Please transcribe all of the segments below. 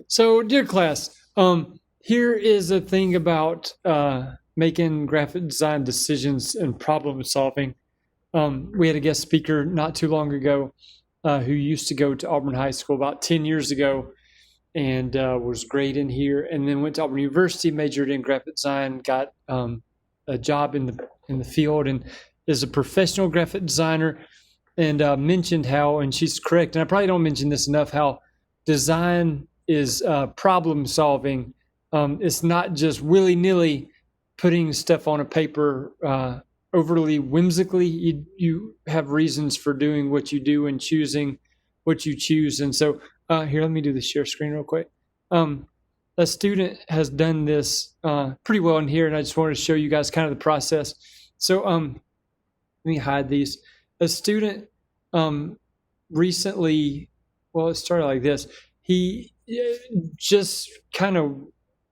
So, dear class, here is a thing about making graphic design decisions and problem solving. We had a guest speaker not too long ago who used to go to Auburn High School about 10 years ago and was great in here, and then went to Auburn University, majored in graphic design, got a job in the field, and is a professional graphic designer. And mentioned how, and she's correct, and I probably don't mention this enough, how design is problem solving. It's not just willy-nilly putting stuff on a paper overly whimsically. You have reasons for doing what you do and choosing what you choose. And so here, let me do the share screen real quick. A student has done this pretty well in here, and I just wanted to show you guys kind of the process. So let me hide these. A student recently, well, it started like this. He just kind of,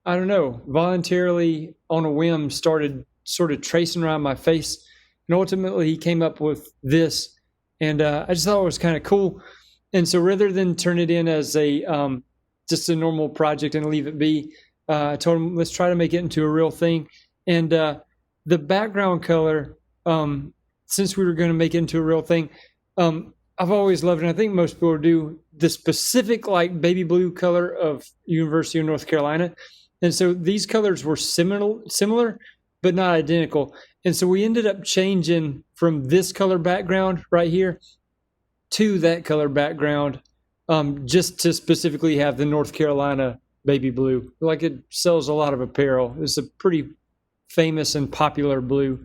I don't know, voluntarily on a whim started sort of tracing around my face. And ultimately he came up with this. And I just thought it was kind of cool. And so rather than turn it in as a just a normal project and leave it be, I told him, let's try to make it into a real thing. And the background color, since we were going to make it into a real thing, I've always loved, and I think most people do, the specific like baby blue color of University of North Carolina. And so these colors were similar, but not identical. And so we ended up changing from this color background right here to that color background, just to specifically have the North Carolina baby blue. Like, it sells a lot of apparel. It's a pretty famous and popular blue.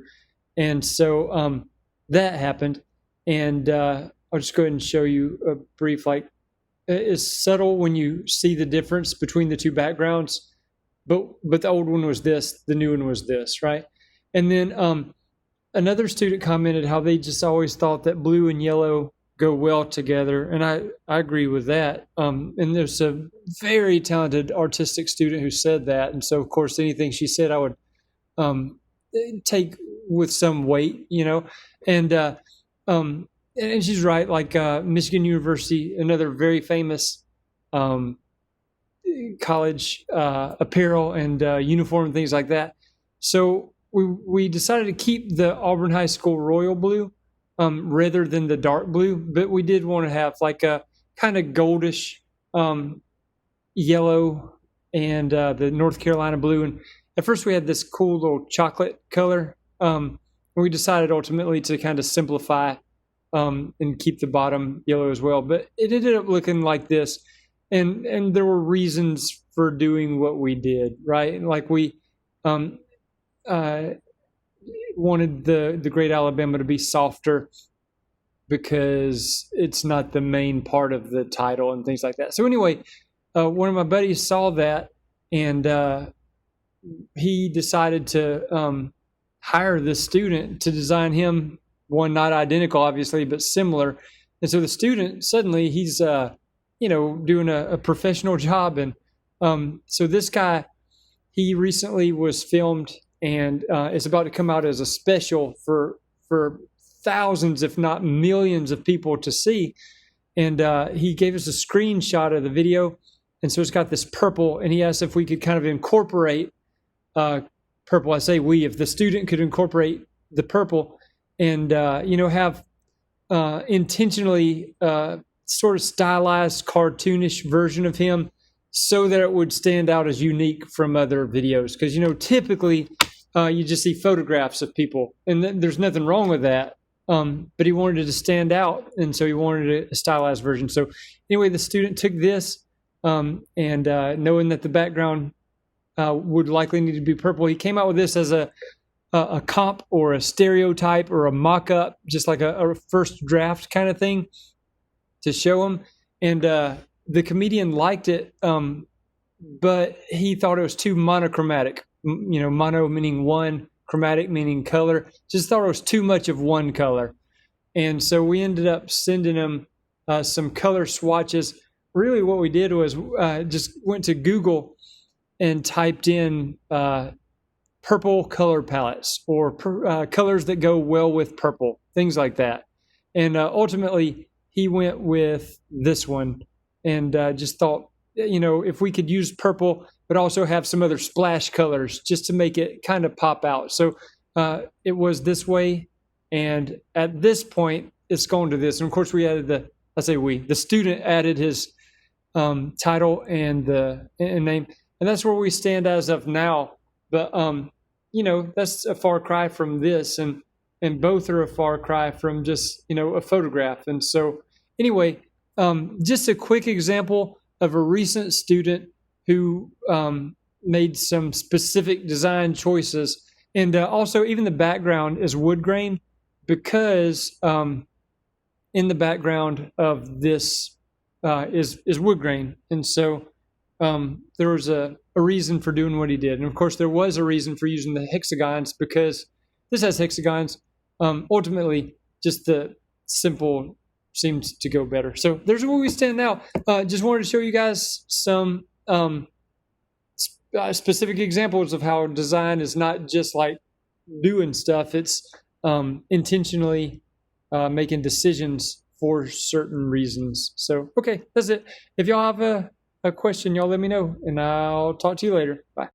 And so that happened. And I'll just go ahead and show you a brief, like, it's subtle when you see the difference between the two backgrounds, but the old one was this, the new one was this, right? And then another student commented how they just always thought that blue and yellow go well together, and I agree with that. And there's a very talented artistic student who said that, and so of course anything she said I would take with some weight, you know. And she's right. Like Michigan University, another very famous college apparel and uniform and things like that. So we decided to keep the Auburn High School royal blue rather than the dark blue, but we did want to have like a kind of goldish yellow and the North Carolina blue. And at first we had this cool little chocolate color. We decided ultimately to kind of simplify and keep the bottom yellow as well. But it ended up looking like this. And there were reasons for doing what we did, right? Like we wanted the Great Alabama to be softer because it's not the main part of the title and things like that. So anyway, one of my buddies saw that, and he decided to hire this student to design him one, not identical, obviously, but similar. And so the student, suddenly he's, doing a professional job. And so this guy, he recently was filmed, and it's about to come out as a special for thousands, if not millions of people to see. And he gave us a screenshot of the video. And so it's got this purple, and he asked if we could kind of incorporate purple. I say we, if the student could incorporate the purple and, have intentionally sort of stylized, cartoonish version of him so that it would stand out as unique from other videos. Because, typically you just see photographs of people, and there's nothing wrong with that. But he wanted it to stand out, and so he wanted a stylized version. So anyway, the student took this, and knowing that the background would likely need to be purple, he came out with this as a comp or a stereotype or a mock-up, just like a first draft kind of thing to show him. And the comedian liked it, but he thought it was too monochromatic. Mono meaning one, chromatic meaning color. Just thought it was too much of one color. And so we ended up sending him some color swatches. Really what we did was just went to Google and typed in purple color palettes or colors that go well with purple, things like that. And ultimately, he went with this one, and just thought if we could use purple, but also have some other splash colors just to make it kind of pop out. So it was this way. And at this point, it's going to this. And of course, we added the student added his title and name. And that's where we stand as of now. But, that's a far cry from this. And both are a far cry from just, a photograph. And so anyway, just a quick example of a recent student who made some specific design choices. And also even the background is wood grain because in the background of this is wood grain. And so there was a reason for doing what he did. And of course, there was a reason for using the hexagons because this has hexagons. Ultimately, just the simple seems to go better. So there's where we stand now. Just wanted to show you guys some specific examples of how design is not just like doing stuff. It's intentionally making decisions for certain reasons. So, okay, that's it. If y'all have a question, y'all let me know, and I'll talk to you later. Bye.